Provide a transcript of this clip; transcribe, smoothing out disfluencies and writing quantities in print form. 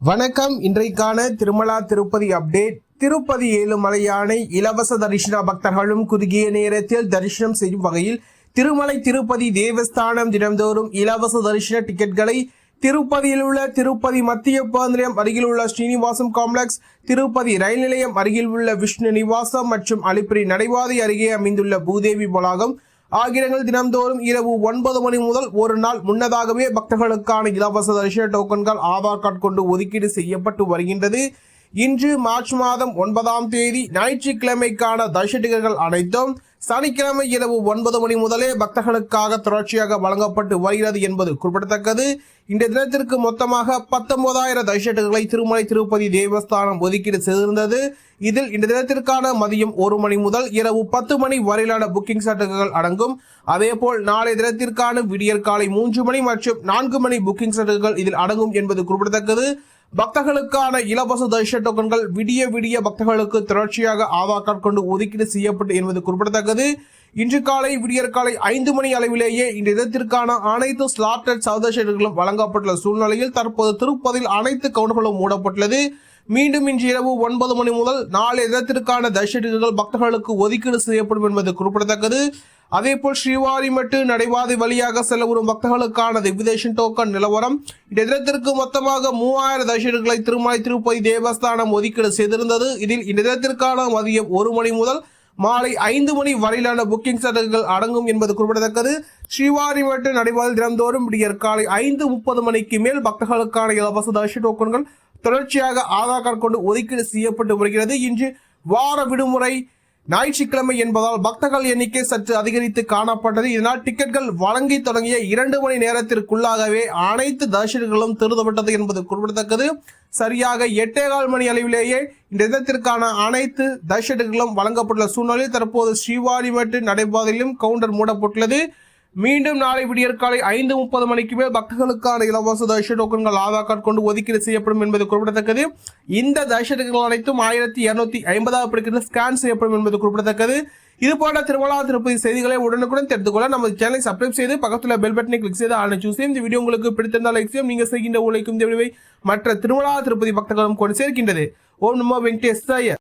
வணக்கம். இன்றைக்கான திருமலா திருப்பதி அப்டேட். திருப்பதி ஏழுமலையானை இலவச தரிசன பக்தர்களும் குறுகிய நேரத்தில் தரிசனம் செய்யும் வகையில் திருமலை திருப்பதி தேவஸ்தானம் தினந்தோறும் இலவச தரிசன டிக்கெட்களை திருப்பதியில் உள்ள திருப்பதி மத்திய பேருந்து நிலையம் அருகில் உள்ள ஸ்ரீனிவாசம் காம்ப்ளெக்ஸ், திருப்பதி ரயில் நிலையம் அருகில் உள்ள விஷ்ணு நிவாசம் மற்றும் அலிப்பிரி நடைபாதை அருகே அமைந்துள்ள பூதேவி வளாகம் ஆகியங்கள் தினந்தோறும் இரவு 9 மணி முதல் ஒரு நாள் முன்னதாகவே பக்தர்களுக்கான இலவச தரிசன டோக்கன்கள் ஆதார் கார்டு கொண்டு ஒதுக்கீடு செய்யப்பட்டு வருகின்றது. இன்று மார்ச் மாதம் 9ஆம் தேதி ஞாயிற்றுக்கிழமைக்கான தரிசன டிக்கெட்டுகள் அனைத்தும் சனிக்கிழமை இரவு 9 மணி முதலே பக்தர்களுக்காக தொடர்ச்சியாக வழங்கப்பட்டு வருகிறது என்பது குறிப்பிடத்தக்கது. இந்த தினத்திற்கு மொத்தமாக 19,000 தரிசன டிக்கெட்டுகளை திருமலை திருப்பதி தேவஸ்தானம் ஒதுக்கீடு செய்திருந்தது. இதில் இந்த தினத்திற்கான மதியம் 1 மணி முதல் இரவு 10 மணி வரையிலான புக்கிங் சட்டங்கள் அடங்கும். அதேபோல் நாளை தினத்திற்கான விடியற் காலை 3 மணி மற்றும் 4 மணி புக்கிங் சட்டங்கள் இதில் அடங்கும் என்பது குறிப்பிடத்தக்கது. பக்தர்களுக்கான இலவச தரிசன டோக்கன்கள் விடிய பக்தர்களுக்கு தொடர்ச்சியாக ஆதார் கார்டு கொண்டு ஒதுக்கீடு செய்யப்பட்டு என்பது குறிப்பிடத்தக்கது. இன்று காலை விடியற் காலை 5 மணி அளவிலேயே இந்த இடத்திற்கான அனைத்து ஸ்லாட்டட் சதர்ஷன்களும் வழங்கப்பட்டுள்ள சூழ்நிலையில் தற்போது திருப்பதியில் அனைத்து கவுண்டர்களும் மூடப்பட்டுள்ளது. மீண்டும் இன்று இரவு 9 மணி முதல் நாளைய தினத்திற்கான தரிசனங்கள் பக்தர்களுக்கு ஒதுக்கீடு செய்யப்படும் என்பது குறிப்பிடத்தக்கது. அதேபோல் ஸ்ரீவாரிமட்டு நடைபாதை வழியாக செல்ல வரும் பக்தர்களுக்கான திவ்யதேசன் டோக்கன் நிலவரம். இந்த தினத்திற்கு மொத்தமாக 3000 தரிசனங்களை திருமலை திருப்பதி தேவஸ்தானம் ஒதுக்கீடு செய்திருந்தது. இதில் இந்த தினத்திற்கான மதியம் 1 மணி முதல் மாலை 5 மணி வரையிலான புக்கிங் சட்டங்கள் அடங்கும் என்பது குறிப்பிடத்தக்கது. ஸ்ரீவாரிமட்டு நடைபாதை தினந்தோறும் விடியற் காலை 5:30 மணிக்கு மேல் பக்தர்களுக்கான இலவச தரிசன டோக்கன்கள் தொடர்ச்சியாக ஆதார் கார்டு கொண்டு ஒதுக்கீடு செய்யப்பட்டு வருகிறது. இன்று வார விடுமுறை ஞாயிற்றுக்கிழமை என்பதால் பக்தர்கள் எண்ணிக்கை சற்று அதிகரித்து காணப்பட்டது. இதனால் டிக்கெட்கள் வழங்கி தொடங்கிய 2 மணி நேரத்திற்குள்ளாகவே அனைத்து தரிசனங்களும் திருத்தப்பட்டது என்பது குறிப்பிடத்தக்கது. சரியாக 8:15 மணி அளவிலேயே இந்த தினத்திற்கான அனைத்து தரிசனங்களும் வழங்கப்பட்டுள்ள சூழ்நிலையில் தற்போது ஸ்ரீவாரிமட்டு நடைபாதையிலும் கவுண்டர் மூடப்பட்டுள்ளது. மீண்டும் நாளை விடியற் காலை 5:30 மணிக்கு மேல் பக்தர்களுக்கான இலவச தரிசன டோக்கன்கள் ஆதார் கார்டு கொண்டு ஒதுக்கீடு செய்யப்படும் என்பது குறிப்பிடத்தக்கது. இந்த தரிசனங்கள் அனைத்தும் 1250 ஸ்கேன் செய்யப்படும் என்பது குறிப்பிடத்தக்கது. இது போன்ற திருமலா திருப்பதி செய்திகளை உடனுக்குடன் தெரிந்து கொள்ள நமது சேனலை சப்ஸ்கிரைப் செய்து பக்கத்தில் பெல் பட்டனை கிளிக் செய்து ஆல் சூஸ் செய்யும். இந்த வீடியோ உங்களுக்கு பிடித்திருந்தால் லைக் செய்யும். நீங்கள் செய்கின்ற உழைக்கும் இந்த வீடியோவை மற்ற திருமலா திருப்பதி பக்தர்களும் கொண்டு சேர்க்கின்றது. ஓம் நமோ வெங்கடேசாய.